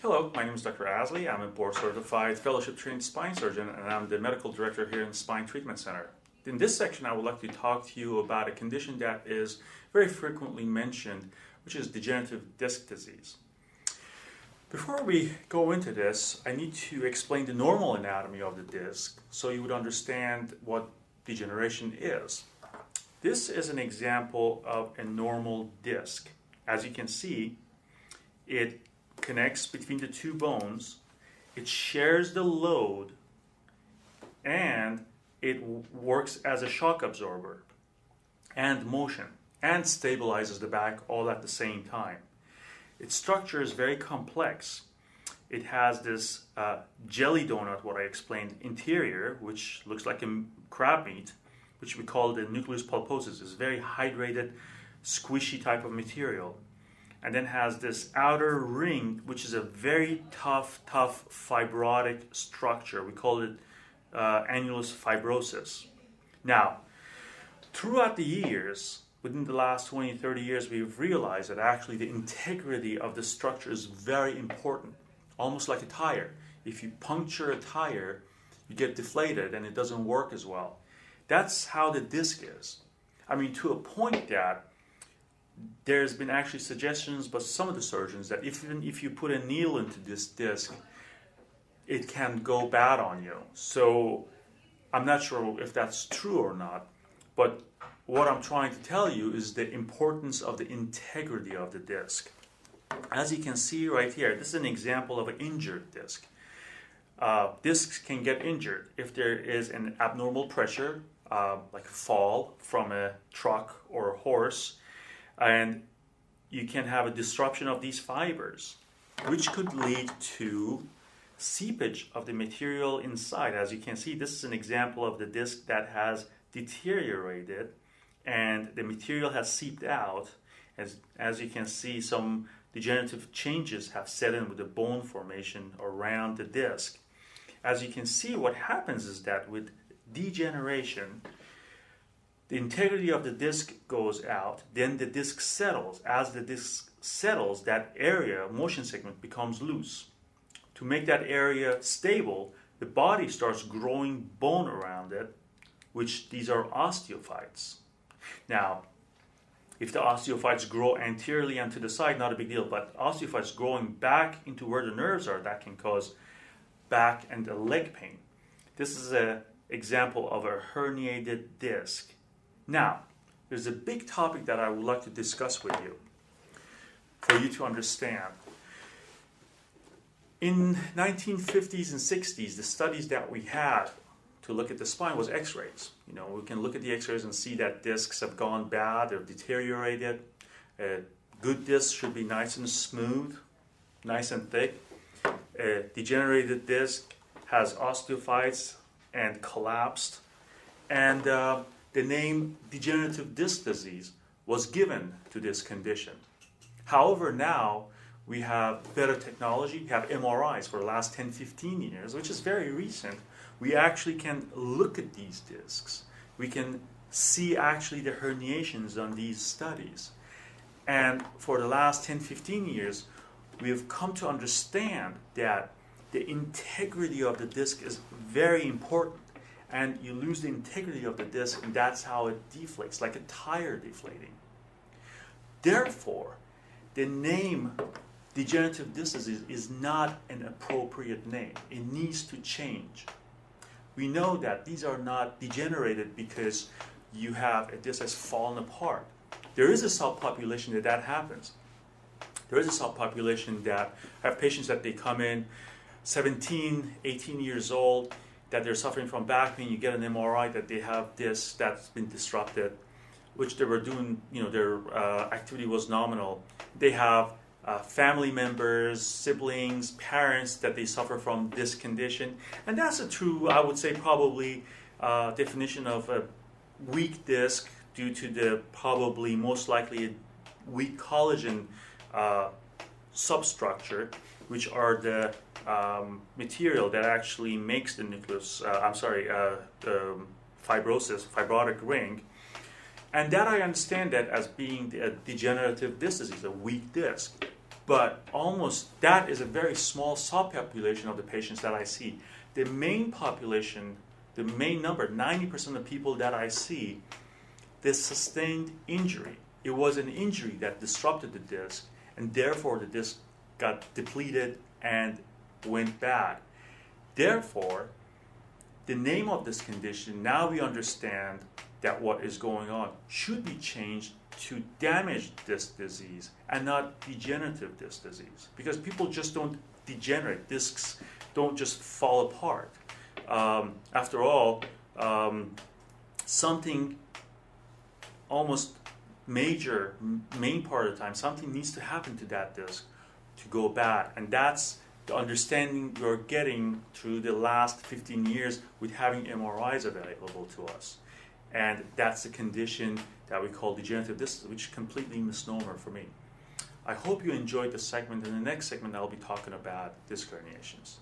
Hello, my name is Dr. Asley. I'm a board-certified fellowship-trained spine surgeon, and I'm the medical director here in the Spine Treatment Center. In this section, I would like to talk to you about a condition that is very frequently mentioned, which is degenerative disc disease. Before we go into this, I need to explain the normal anatomy of the disc so you would understand what degeneration is. This is an example of a normal disc. As you can see, it connects between the two bones, it shares the load, and it works as a shock absorber and motion and stabilizes the back all at the same time. Its structure is very complex. It has this jelly donut, what I explained, interior, which looks like a crab meat, which we call the nucleus pulposus. It's a very hydrated, squishy type of material. And then has this outer ring, which is a very tough fibrotic structure. We call it annulus fibrosus. Now, throughout the years, within the last 20, 30 years, we've realized that actually the integrity of the structure is very important, almost like a tire. If you puncture a tire, you get deflated and it doesn't work as well. That's how the disc is. I mean, to a point that there's been actually suggestions by some of the surgeons that even if you put a needle into this disc, it can go bad on you. So I'm not sure if that's true or not, but what I'm trying to tell you is the importance of the integrity of the disc. As you can see right here, this is an example of an injured disc. Discs can get injured if there is an abnormal pressure, like a fall from a truck or a horse, and you can have a disruption of these fibers, which could lead to seepage of the material inside. As you can see, this is an example of the disc that has deteriorated and the material has seeped out. As you can see, some degenerative changes have set in with the bone formation around the disc. As you can see, what happens is that with degeneration, the integrity of the disc goes out, then the disc settles. As the disc settles, that area, motion segment, becomes loose. To make that area stable, the body starts growing bone around it, which these are osteophytes. Now, if the osteophytes grow anteriorly and to the side, not a big deal, but osteophytes growing back into where the nerves are, that can cause back and leg pain. This is an example of a herniated disc. Now, there's a big topic that I would like to discuss with you for you to understand. In 1950s and 60s, the studies that we had to look at the spine was x-rays. You know, we can look at the x-rays and see that discs have gone bad, they're deteriorated. A good disc should be nice and smooth, nice and thick. A degenerated disc has osteophytes and collapsed. And the name degenerative disc disease was given to this condition. However, now we have better technology. We have MRIs for the last 10, 15 years, which is very recent. We actually can look at these discs. We can see actually the herniations on these studies. And for the last 10, 15 years, we have come to understand that the integrity of the disc is very important. And you lose the integrity of the disc, and that's how it deflates, like a tire deflating. Therefore, the name degenerative disc disease is not an appropriate name. It needs to change. We know that these are not degenerated because you have a disc that's fallen apart. There is a subpopulation that happens. There is a subpopulation that have patients that they come in 17, 18 years old, that they're suffering from back pain. You get an MRI that they have this that's been disrupted, which they were doing, you know, their activity was nominal. They have family members, siblings, parents that they suffer from this condition. And that's a true, I would say, probably definition of a weak disc due to the probably most likely weak collagen substructure, which are the material that actually makes the nucleus, fibrotic ring. And that I understand that as being a degenerative disc disease, a weak disc. but almost that is a very small subpopulation of the patients that I see. The main population, the main number, 90% of the people that I see, they sustained injury. It was an injury that disrupted the disc, and therefore the disc got depleted and went bad. Therefore, the name of this condition, now we understand that what is going on, should be changed to damaged disc disease and not degenerative disc disease. Because people just don't degenerate. Discs don't just fall apart. After all, something almost main part of the time, something needs to happen to that disc to go bad. And that's the understanding we're getting through the last 15 years with having MRIs available to us. And that's the condition that we call degenerative disc disease, which is completely misnomer for me. I hope you enjoyed this segment. In the next segment, I'll be talking about disc herniations.